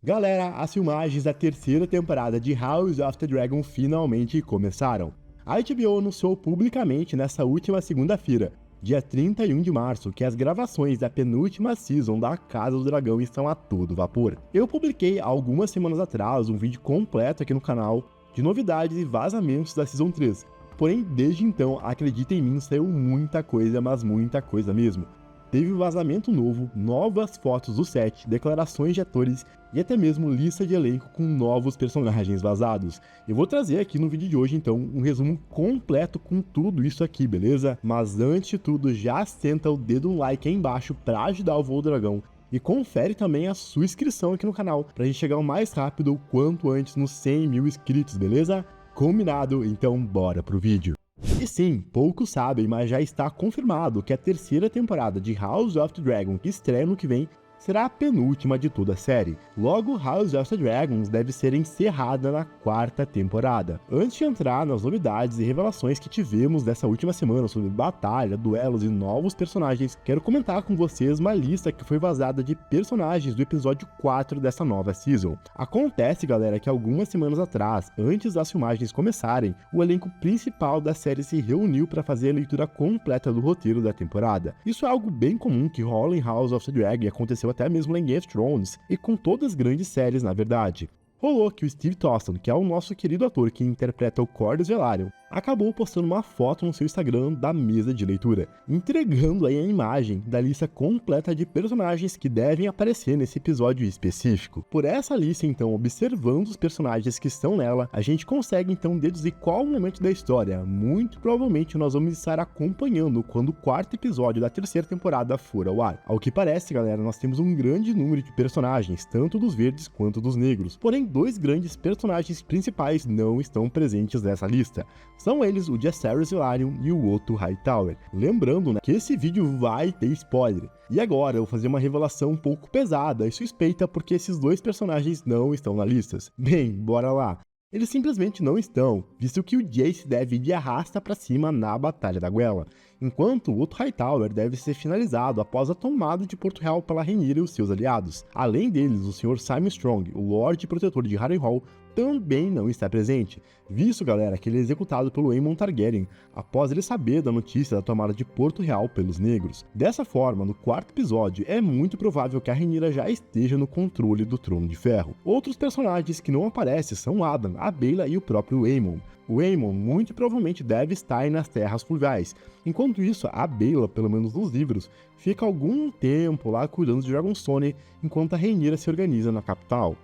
Galera, as filmagens da terceira temporada de House of the Dragon finalmente começaram. A HBO anunciou publicamente nessa última segunda-feira, dia 31 de março, que as gravações da penúltima season da Casa do Dragão estão a todo vapor. Eu publiquei algumas semanas atrás um vídeo completo aqui no canal de novidades e vazamentos da Season 3. Porém, desde então, acredita em mim, saiu muita coisa, mas muita coisa mesmo. Teve vazamento novo, novas fotos do set, declarações de atores e até mesmo lista de elenco com novos personagens vazados. Eu vou trazer aqui no vídeo de hoje, então, um resumo completo com tudo isso aqui, beleza? Mas antes de tudo, já senta o dedo no like aí embaixo para ajudar o Voo do Dragão. E confere também a sua inscrição aqui no canal, pra gente chegar o mais rápido o quanto antes nos 100 mil inscritos, beleza? Combinado? Então bora pro vídeo. E sim, poucos sabem, mas já está confirmado que a terceira temporada de House of the Dragon, que estreia no que vem, será a penúltima de toda a série. Logo, House of the Dragons deve ser encerrada na quarta temporada. Antes de entrar nas novidades e revelações que tivemos dessa última semana sobre batalha, duelos e novos personagens, quero comentar com vocês uma lista que foi vazada de personagens do episódio 4 dessa nova season. Acontece, galera, que algumas semanas atrás, antes das filmagens começarem, o elenco principal da série se reuniu para fazer a leitura completa do roteiro da temporada. Isso é algo bem comum que rola em House of the Dragon e aconteceu até mesmo em Game of Thrones, e com todas as grandes séries na verdade. Rolou que o Steve Toston, que é o nosso querido ator que interpreta o Corlys Velaryon, acabou postando uma foto no seu Instagram da mesa de leitura, entregando aí a imagem da lista completa de personagens que devem aparecer nesse episódio específico. Por essa lista, então, observando os personagens que estão nela, a gente consegue então deduzir qual momento da história muito provavelmente nós vamos estar acompanhando quando o quarto episódio da terceira temporada for ao ar. Ao que parece, galera, nós temos um grande número de personagens, tanto dos verdes quanto dos negros, porém dois grandes personagens principais não estão presentes nessa lista. São eles o Jaehaerys Velaryon e o Otto Hightower. Lembrando, né, que esse vídeo vai ter spoiler. E agora eu vou fazer uma revelação um pouco pesada e suspeita porque esses dois personagens não estão na lista. Bem, bora lá. Eles simplesmente não estão, visto que o Jace deve ir de arrasta pra cima na Batalha da Guela, enquanto o Otto Hightower deve ser finalizado após a tomada de Porto Real pela Rhaenyra e os seus aliados. Além deles, o Sr. Simon Strong, o Lorde Protetor de Harrenhal, também não está presente, visto, galera, que ele é executado pelo Aemon Targaryen, após ele saber da notícia da tomada de Porto Real pelos negros. Dessa forma, no quarto episódio, é muito provável que a Rhaenyra já esteja no controle do Trono de Ferro. Outros personagens que não aparecem são Adam, a Baela e o próprio Aemon. O Aemon muito provavelmente deve estar aí nas Terras Fluviais. Enquanto isso, a Baela, pelo menos nos livros, fica algum tempo lá cuidando de Dragonstone, enquanto a Rhaenyra se organiza na capital.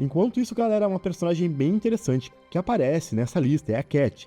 Enquanto isso, galera, uma personagem bem interessante que aparece nessa lista é a Cat,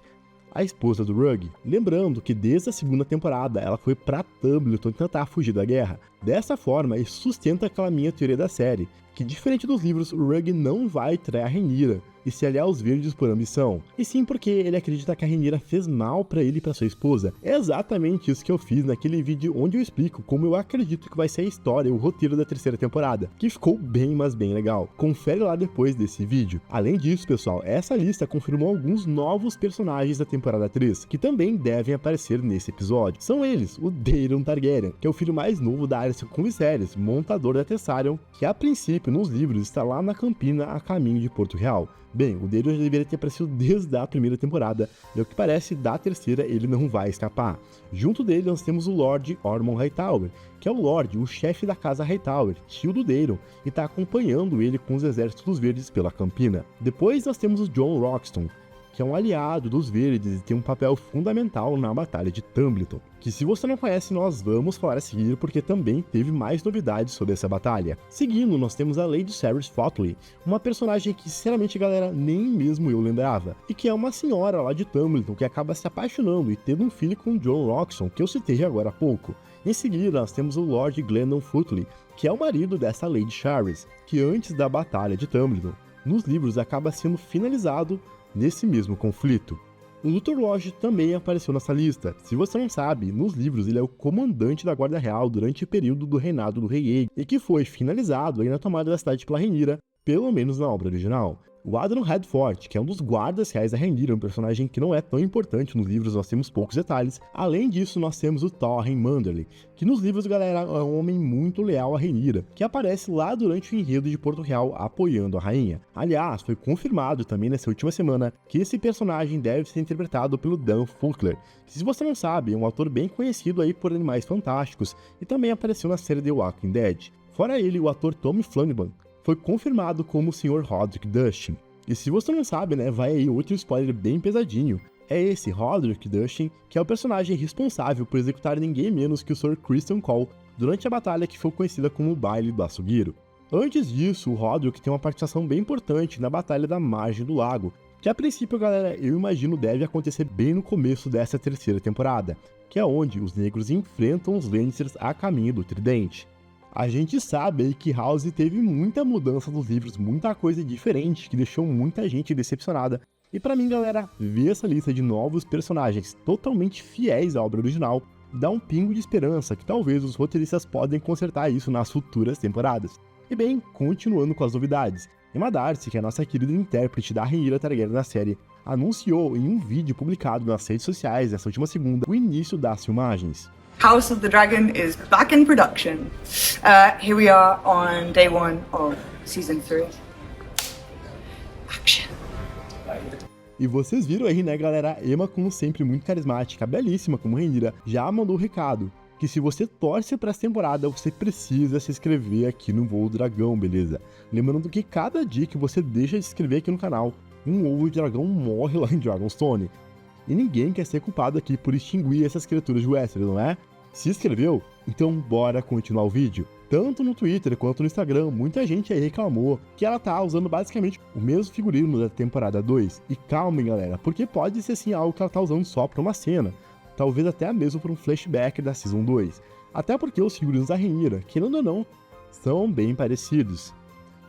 a esposa do Rugg. Lembrando que desde a segunda temporada ela foi pra Tumbleton tentar fugir da guerra. Dessa forma, isso sustenta aquela minha teoria da série, que diferente dos livros, o Rugg não vai trair a Rhaenyra e se aliar aos verdes por ambição, e sim porque ele acredita que a Rhaenyra fez mal pra ele e pra sua esposa. É exatamente isso que eu fiz naquele vídeo onde eu explico como eu acredito que vai ser a história e o roteiro da terceira temporada, que ficou bem, mas bem legal. Confere lá depois desse vídeo. Além disso, pessoal, essa lista confirmou alguns novos personagens da temporada 3, que também devem aparecer nesse episódio. São eles, o Daeron Targaryen, que é o filho mais novo da Aerys com Viserys, montador da Tessarion, que a princípio nos livros está lá na Campina a caminho de Porto Real. Bem, o Daeron já deveria ter aparecido desde a primeira temporada, e ao que parece, da terceira ele não vai escapar. Junto dele nós temos o Lord Ormond Hightower, que é o Lorde, o chefe da casa Hightower, tio do Daeron, e está acompanhando ele com os exércitos verdes pela Campina. Depois nós temos o Jon Rockston, que é um aliado dos verdes e tem um papel fundamental na Batalha de Tumbleton, que se você não conhece nós vamos falar a seguir porque também teve mais novidades sobre essa batalha. Seguindo, nós temos a Lady Cerys Fodley, uma personagem que sinceramente, galera, nem mesmo eu lembrava, e que é uma senhora lá de Tumbleton que acaba se apaixonando e tendo um filho com Jon Rockston, que eu citei agora há pouco. Em seguida, nós temos o Lord Glendon Footley, que é o marido dessa Lady Cerys, que antes da Batalha de Tumbleton, nos livros acaba sendo finalizado nesse mesmo conflito. O Luthor Lodge também apareceu nessa lista. Se você não sabe, nos livros ele é o comandante da Guarda Real durante o período do reinado do Rei Aegon, e que foi finalizado aí na tomada da cidade pela Rhaenyra pelo menos na obra original. O Adron Redford, que é um dos guardas reais da Rhaenyra, um personagem que não é tão importante nos livros, nós temos poucos detalhes. Além disso, nós temos o Torren Manderly, que nos livros, galera, é um homem muito leal a Rhaenyra, que aparece lá durante o enredo de Porto Real apoiando a rainha. Aliás, foi confirmado também nessa última semana que esse personagem deve ser interpretado pelo Dan Fuckler, que, se você não sabe, é um ator bem conhecido aí por Animais Fantásticos e também apareceu na série The Walking Dead. Fora ele, o ator Tommy Flanagan foi confirmado como o Sr. Roderick Dustin. E se você não sabe, né, vai aí outro spoiler bem pesadinho. É esse Roderick Dustin que é o personagem responsável por executar ninguém menos que o Sr. Criston Cole durante a batalha que foi conhecida como o Baile do Açougueiro. Antes disso, o Roderick tem uma participação bem importante na Batalha da Margem do Lago, que a princípio, galera, eu imagino deve acontecer bem no começo dessa terceira temporada, que é onde os negros enfrentam os Lannisters a caminho do Tridente. A gente sabe aí que House teve muita mudança nos livros, muita coisa diferente, que deixou muita gente decepcionada. E pra mim, galera, ver essa lista de novos personagens totalmente fiéis à obra original dá um pingo de esperança que talvez os roteiristas podem consertar isso nas futuras temporadas. E bem, continuando com as novidades, Emma Darcy, que é a nossa querida intérprete da Rhaenyra Targaryen na série, anunciou em um vídeo publicado nas redes sociais nessa última segunda o início das filmagens. House of the Dragon is back in production. Here we are on day 1 of season 3. Action. E vocês viram aí, né, galera? Emma, como sempre, muito carismática, belíssima como Rhaenyra, já mandou o recado que se você torce para essa temporada, você precisa se inscrever aqui no Voo do Dragão, beleza? Lembrando que cada dia que você deixa de se inscrever aqui no canal, um ovo de dragão morre lá em Dragonstone. E ninguém quer ser culpado aqui por extinguir essas criaturas de Westeros, não é? Se inscreveu? Então bora continuar o vídeo. Tanto no Twitter quanto no Instagram, muita gente aí reclamou que ela tá usando basicamente o mesmo figurino da temporada 2. E calmem, galera, porque pode ser sim algo que ela tá usando só pra uma cena. Talvez até mesmo pra um flashback da Season 2. Até porque os figurinos da Rhaenyra, querendo ou não, são bem parecidos.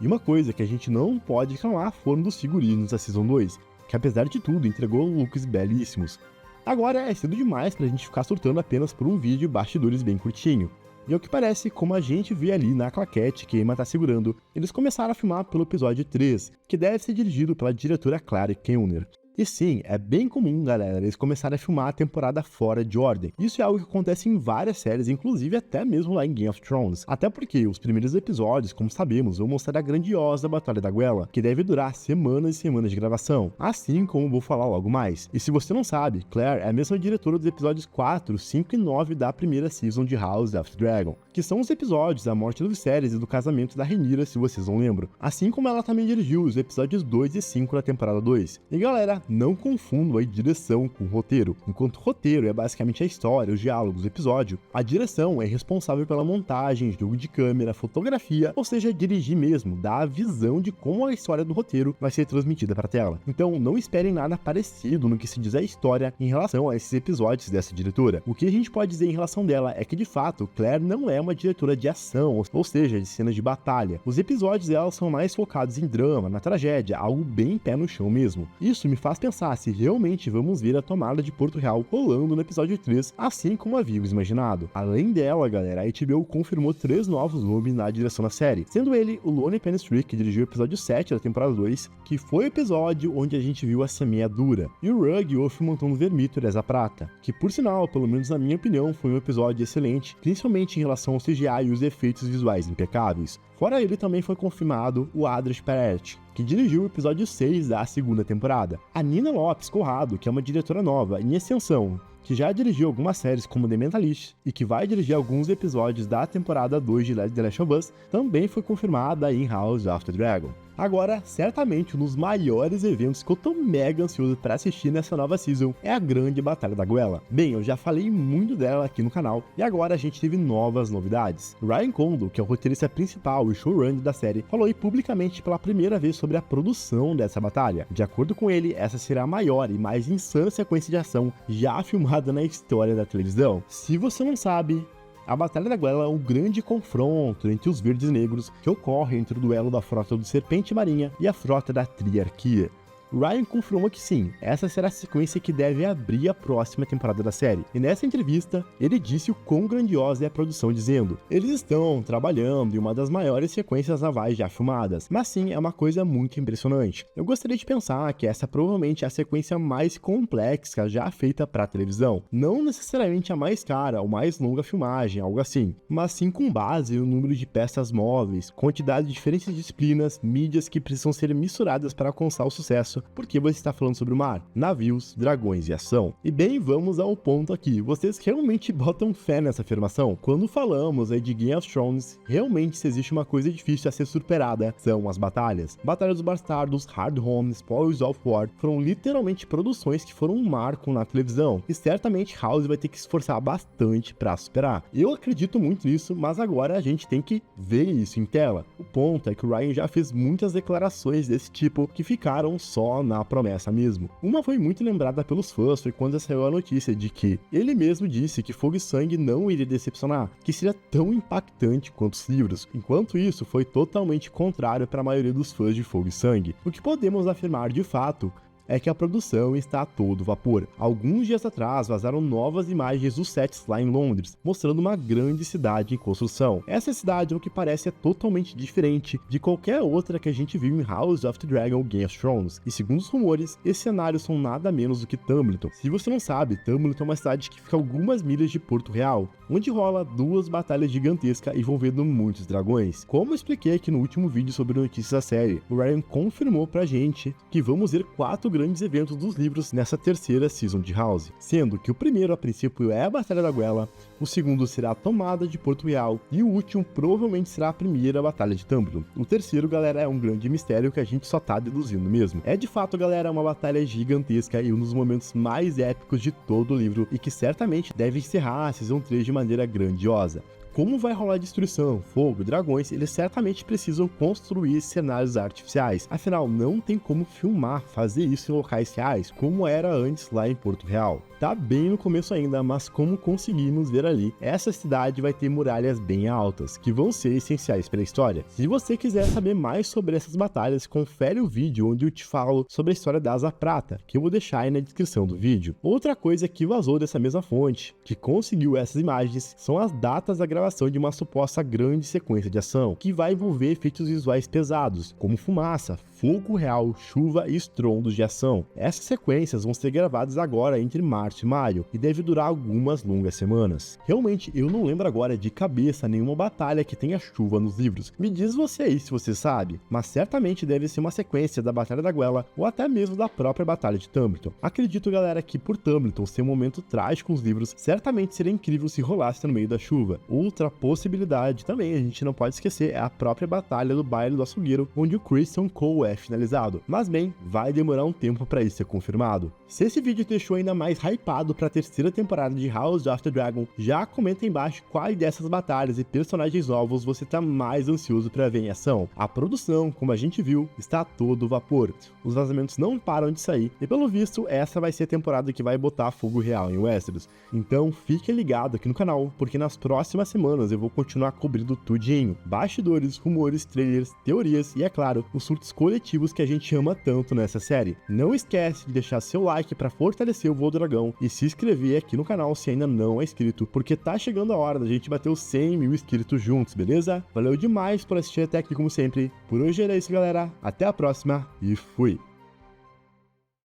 E uma coisa que a gente não pode reclamar foram dos figurinos da Season 2, que apesar de tudo entregou looks belíssimos. Agora é cedo demais pra gente ficar surtando apenas por um vídeo bastidores bem curtinho. E ao que parece, como a gente vê ali na claquete que a Emma tá segurando, eles começaram a filmar pelo episódio 3, que deve ser dirigido pela diretora Clary Kenner. E sim, é bem comum, galera, eles começarem a filmar a temporada fora de ordem. Isso é algo que acontece em várias séries, inclusive até mesmo lá em Game of Thrones. Até porque os primeiros episódios, como sabemos, vão mostrar a grandiosa Batalha da Guela, que deve durar semanas e semanas de gravação, assim como vou falar logo mais. E se você não sabe, Claire é a mesma diretora dos episódios 4, 5 e 9 da primeira season de House of the Dragon, que são os episódios da morte do Viserys e do casamento da Rhaenyra, se vocês não lembram. Assim como ela também dirigiu os episódios 2 e 5 da temporada 2. E galera, não confundam aí direção com roteiro. Enquanto roteiro é basicamente a história, os diálogos do episódio, a direção é responsável pela montagem, jogo de câmera, fotografia, ou seja, dirigir mesmo, dar a visão de como a história do roteiro vai ser transmitida para a tela. Então não esperem nada parecido no que se diz a história em relação a esses episódios dessa diretora. O que a gente pode dizer em relação dela é que de fato Claire não é uma diretora de ação, ou seja, de cenas de batalha. Os episódios dela são mais focados em drama, na tragédia, algo bem pé no chão mesmo. Isso me faz pensar se realmente vamos ver a tomada de Porto Real rolando no episódio 3, assim como havíamos imaginado. Além dela, galera, a HBO confirmou 3 novos nomes na direção da série, sendo ele o Lone Penistreak, que dirigiu o episódio 7 da temporada 2, que foi o episódio onde a gente viu a semeadura, e o Rugg Wolf montando Vermito Eza Prata, que por sinal, pelo menos na minha opinião, foi um episódio excelente, principalmente em relação ao CGI e os efeitos visuais impecáveis. Fora ele, também foi confirmado o Adrian Peretti, que dirigiu o episódio 6 da segunda temporada. A Nina Lopes Corrado, que é uma diretora nova em ascensão, que já dirigiu algumas séries como The Mentalist e que vai dirigir alguns episódios da temporada 2 de The Last of Us, também foi confirmada em House of the Dragon. Agora, certamente um dos maiores eventos que eu tô mega ansioso para assistir nessa nova season é a grande Batalha da Guela. Bem, eu já falei muito dela aqui no canal e agora a gente teve novas novidades. Ryan Condal, que é o roteirista principal e showrunner da série, falou aí publicamente pela primeira vez sobre a produção dessa batalha. De acordo com ele, essa será a maior e mais insana sequência de ação já filmada na história da televisão. Se você não sabe, a Batalha da Guela é um grande confronto entre os verdes e negros que ocorre entre o duelo da frota do Serpente Marinha e a frota da Triarquia. Ryan confirmou que sim, essa será a sequência que deve abrir a próxima temporada da série. E nessa entrevista, ele disse o quão grandiosa é a produção, dizendo: eles estão trabalhando em uma das maiores sequências navais já filmadas, mas sim, é uma coisa muito impressionante. Eu gostaria de pensar que essa provavelmente é a sequência mais complexa já feita para televisão, não necessariamente a mais cara ou mais longa filmagem, algo assim, mas sim com base no número de peças móveis, quantidade de diferentes disciplinas, mídias que precisam ser misturadas para alcançar o sucesso, porque você está falando sobre o mar, navios, dragões e ação. E bem, vamos ao ponto aqui, vocês realmente botam fé nessa afirmação? Quando falamos aí de Game of Thrones, realmente se existe uma coisa difícil a ser superada, são as batalhas. Batalha dos Bastardos, Hard Home, Spoils of War foram literalmente produções que foram um marco na televisão, e certamente House vai ter que se esforçar bastante para superar. Eu acredito muito nisso, mas agora a gente tem que ver isso em tela. O ponto é que o Ryan já fez muitas declarações desse tipo que ficaram só na promessa mesmo. Uma foi muito lembrada pelos fãs foi quando saiu a notícia de que ele mesmo disse que Fogo e Sangue não iria decepcionar, que seria tão impactante quanto os livros, enquanto isso foi totalmente contrário para a maioria dos fãs de Fogo e Sangue. O que podemos afirmar de fato é que a produção está a todo vapor. Alguns dias atrás vazaram novas imagens dos sets lá em Londres, mostrando uma grande cidade em construção. Essa cidade, ao que parece, é totalmente diferente de qualquer outra que a gente viu em House of the Dragon ou Game of Thrones, e segundo os rumores, esses cenários são nada menos do que Tumbleton. Se você não sabe, Tumbleton é uma cidade que fica a algumas milhas de Porto Real, onde rola duas batalhas gigantescas envolvendo muitos dragões. Como eu expliquei aqui no último vídeo sobre notícias da série, o Ryan confirmou pra gente que vamos ver 4 grandes eventos dos livros nessa terceira season de House, sendo que o primeiro a princípio é a Batalha da Goela, o segundo será a tomada de Porto Real e o último provavelmente será a primeira Batalha de Tumbleton. O terceiro, galera, é um grande mistério que a gente só tá deduzindo mesmo. É de fato, galera, uma batalha gigantesca e um dos momentos mais épicos de todo o livro e que certamente deve encerrar a season 3 de maneira grandiosa. Como vai rolar destruição, fogo, dragões, eles certamente precisam construir cenários artificiais. Afinal, não tem como filmar, fazer isso em locais reais, como era antes lá em Porto Real. Tá bem no começo ainda, mas como conseguimos ver ali, essa cidade vai ter muralhas bem altas, que vão ser essenciais para a história. Se você quiser saber mais sobre essas batalhas, confere o vídeo onde eu te falo sobre a história da Asa Prata, que eu vou deixar aí na descrição do vídeo. Outra coisa que vazou dessa mesma fonte, que conseguiu essas imagens, são as datas da gravação de uma suposta grande sequência de ação, que vai envolver efeitos visuais pesados, como fumaça, fogo real, chuva e estrondos de ação. Essas sequências vão ser gravadas agora entre março e maio, e deve durar algumas longas semanas. Realmente, eu não lembro agora de cabeça nenhuma batalha que tenha chuva nos livros. Me diz você aí se você sabe, mas certamente deve ser uma sequência da Batalha da Goela, ou até mesmo da própria Batalha de Tumbleton. Acredito, galera, que por Tumbleton ser um momento trágico nos livros, certamente seria incrível se rolasse no meio da chuva. Outra possibilidade também, a gente não pode esquecer, é a própria Batalha do Baile do Açougueiro, onde o Criston Cole é finalizado. Mas bem, vai demorar um tempo para isso ser confirmado. Se esse vídeo te deixou ainda mais hypado para a terceira temporada de House of the Dragon, já comenta aí embaixo quais dessas batalhas e personagens novos você tá mais ansioso para ver em ação. A produção, como a gente viu, está a todo vapor. Os vazamentos não param de sair, e pelo visto, essa vai ser a temporada que vai botar fogo real em Westeros. Então fique ligado aqui no canal, porque nas próximas semanas eu vou continuar cobrindo tudinho. Bastidores, rumores, trailers, teorias e, é claro, os surtos coletivos que a gente ama tanto nessa série. Não esquece de deixar seu like para fortalecer o Voo do Dragão e se inscrever aqui no canal se ainda não é inscrito, porque tá chegando a hora da gente bater os 100 mil inscritos juntos, beleza? Valeu demais por assistir até aqui como sempre. Por hoje era isso, galera. Até a próxima e fui!